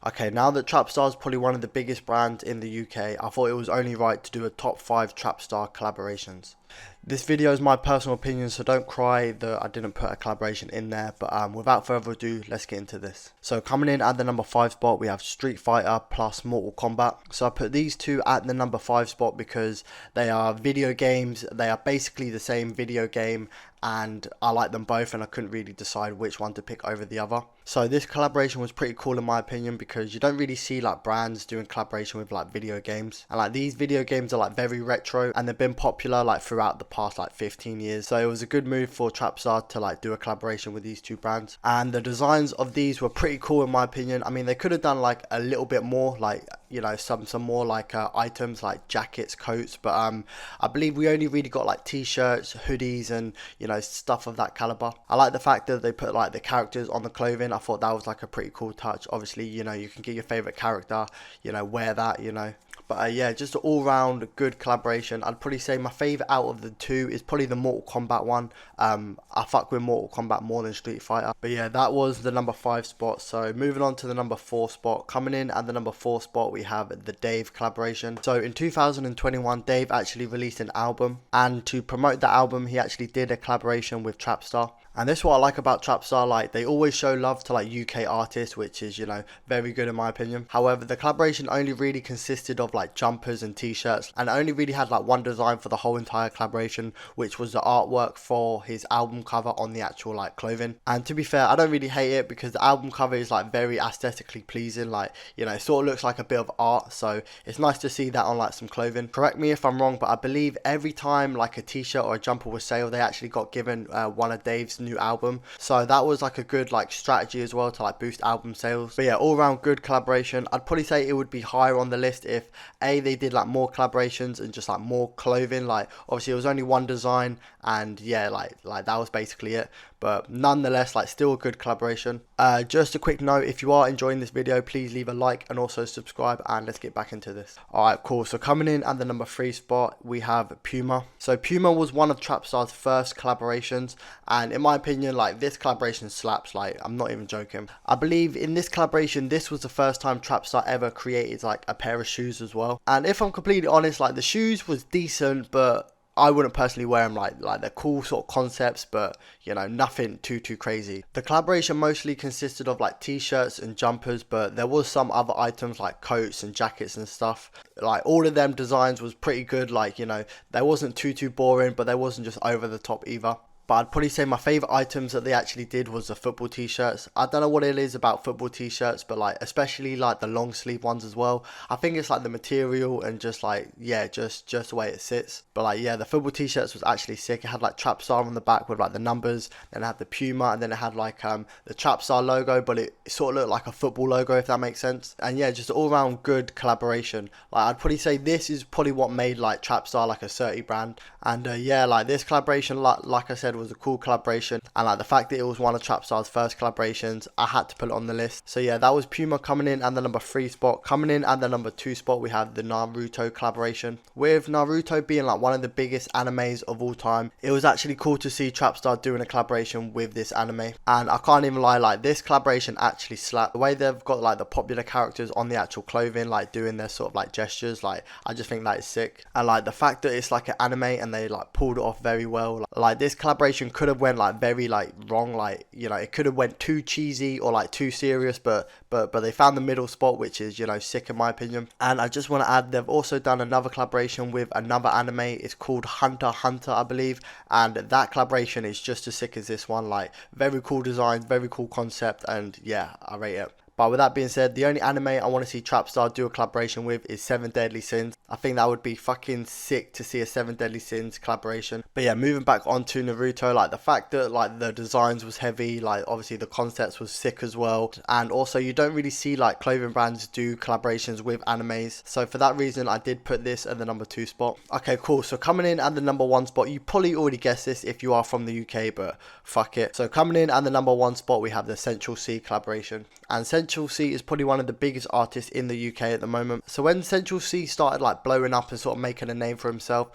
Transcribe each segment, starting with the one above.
Okay, now that Trapstar is probably one of the biggest brands in the UK, I thought it was only right to do a top 5 Trapstar collaborations. This video is my personal opinion, so don't cry that I didn't put a collaboration in there, but without further ado, let's get into this. So coming in at the number 5 spot, we have Street Fighter plus Mortal Kombat. So I put these two at the number 5 spot because they are video games, they are basically the same video game, and I like them both and I couldn't really decide which one to pick over the other. So this collaboration was pretty cool in my opinion because you don't really see like brands doing collaboration with like video games, and like these video games are like very retro and they've been popular like throughout the past like 15 years. So it was a good move for Trapstar to like do a collaboration with these two brands, and the designs of these were pretty cool in my opinion. I mean, they could have done like a little bit more, like, you know, some more like items like jackets, coats, but I believe we only really got like t-shirts, hoodies, and you know, stuff of that caliber. I like the fact that they put like the characters on the clothing. I thought that was like a pretty cool touch. Obviously, you know, you can get your favorite character, you know, wear that, you know. But yeah, just an all-round good collaboration. I'd probably say my favourite out of the two is probably the Mortal Kombat one. I fuck with Mortal Kombat more than Street Fighter. But yeah, that was the number 5 spot. So moving on to the number 4 spot. Coming in at the number 4 spot, we have the Dave collaboration. So in 2021, Dave actually released an album. And to promote that album, he actually did a collaboration with Trapstar. And this is what I like about Trapstar, like they always show love to like UK artists, which is, you know, very good in my opinion. However, the collaboration only really consisted of like jumpers and t-shirts, and only really had like one design for the whole entire collaboration, which was the artwork for his album cover on the actual like clothing. And to be fair, I don't really hate it because the album cover is like very aesthetically pleasing, like, you know, it sort of looks like a bit of art, so it's nice to see that on like some clothing. Correct me if I'm wrong, but I believe every time like a t-shirt or a jumper was sale, they actually got given one of Dave's new album, so that was like a good like strategy as well to like boost album sales. But yeah, all around good collaboration. I'd probably say it would be higher on the list if they did like more collaborations and just like more clothing. Like obviously it was only one design, and yeah, like that was basically it, but nonetheless, like still a good collaboration. Just a quick note, if you are enjoying this video, please leave a like and also subscribe, and let's get back into this. Alright, cool. So coming in at the number 3 spot, we have Puma. So Puma was one of Trapstar's first collaborations, and in my opinion, like this collaboration slaps, like I'm not even joking. I believe in this collaboration, this was the first time Trapstar ever created like a pair of shoes as well. And if I'm completely honest, like the shoes was decent, but I wouldn't personally wear them. Like they're cool sort of concepts, but you know, nothing too crazy. The collaboration mostly consisted of like t-shirts and jumpers, but there was some other items like coats and jackets and stuff. Like all of them designs was pretty good. Like, you know, they wasn't too boring, but they wasn't just over the top either. But I'd probably say my favourite items that they actually did was the football t-shirts. I don't know what it is about football t-shirts, but like especially like the long sleeve ones as well. I think it's like the material and just like, yeah, just the way it sits. But like, yeah, the football t-shirts was actually sick. It had like Trapstar on the back with like the numbers, then it had the Puma, and then it had like the Trapstar logo, but it sort of looked like a football logo, if that makes sense. And yeah, just all around good collaboration. Like I'd probably say this is probably what made like Trapstar like a 30 brand. And yeah, like this collaboration, like I said, was a cool collaboration, and like the fact that it was one of Trapstar's first collaborations, I had to put it on the list. So yeah, that was Puma coming in at the number 3 spot. Coming in at the number 2 spot, we have the Naruto collaboration. With Naruto being like one of the biggest animes of all time, it was actually cool to see Trapstar doing a collaboration with this anime, and I can't even lie, like this collaboration actually slapped. The way they've got like the popular characters on the actual clothing, like doing their sort of like gestures, like I just think that is sick. And like the fact that it's like an anime and they like pulled it off very well. Like this collaboration could have went like very like wrong, like, you know, it could have went too cheesy or like too serious, but they found the middle spot, which is, you know, sick in my opinion. And I just want to add, they've also done another collaboration with another anime. It's called Hunter x Hunter, I believe, and that collaboration is just as sick as this one. Like very cool design, very cool concept, and yeah, I rate it. But with that being said, the only anime I want to see Trapstar do a collaboration with is 7 Deadly Sins. I think that would be fucking sick to see a 7 Deadly Sins collaboration. But yeah, moving back onto Naruto, like the fact that like the designs was heavy, like obviously the concepts was sick as well. And also you don't really see like clothing brands do collaborations with animes. So for that reason, I did put this at the number 2 spot. Okay, cool. So coming in at the number 1 spot, you probably already guessed this if you are from the UK, but fuck it. So coming in at the number 1 spot, we have the Central C collaboration. And Central Central C is probably one of the biggest artists in the UK at the moment. So when Central C started like blowing up and sort of making a name for himself,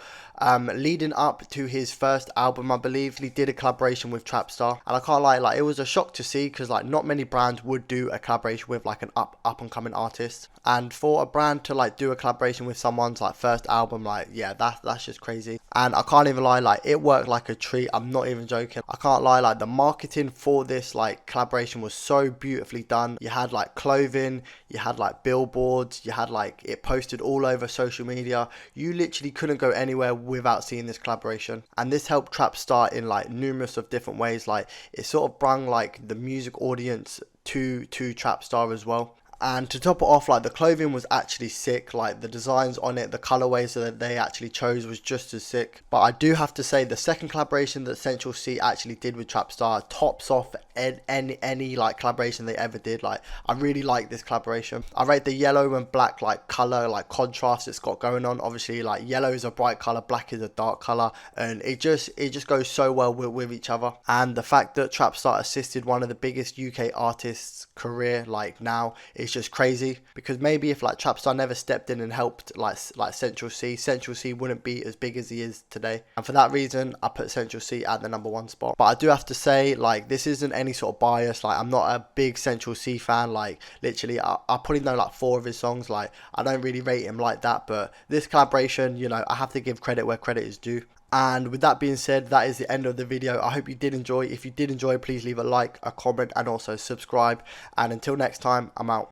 leading up to his first album, I believe, he did a collaboration with Trapstar, and I can't lie, like it was a shock to see, because like not many brands would do a collaboration with like an up and coming artist, and for a brand to like do a collaboration with someone's like first album, like yeah, that's just crazy. And I can't even lie, like it worked like a treat. I'm not even joking. I can't lie, like the marketing for this like collaboration was so beautifully done. You had like clothing, you had like billboards, you had like it posted all over social media. You literally couldn't go anywhere without seeing this collaboration, and this helped Trapstar in like numerous of different ways. Like it sort of brought like the music audience to Trapstar as well. And to top it off, like the clothing was actually sick. Like the designs on it, the colorways that they actually chose was just as sick. But I do have to say, the second collaboration that Central C actually did with Trapstar tops off any like collaboration they ever did. Like I really like this collaboration. I rate the yellow and black like color, like contrast it's got going on. Obviously, like yellow is a bright color, black is a dark color, and it just goes so well with each other. And the fact that Trapstar assisted one of the biggest UK artists' career like now is just crazy, because maybe if like Trapstar never stepped in and helped like Central C wouldn't be as big as he is today. And for that reason, I put Central C at the #1 spot. But I do have to say, like this isn't any sort of bias. Like I'm not a big Central C fan. Like literally I probably know like 4 of his songs. Like I don't really rate him like that, but this collaboration, you know, I have to give credit where credit is due. And with that being said, that is the end of the video. I hope you did enjoy. If you did enjoy, please leave a like, a comment, and also subscribe. And until next time, I'm out.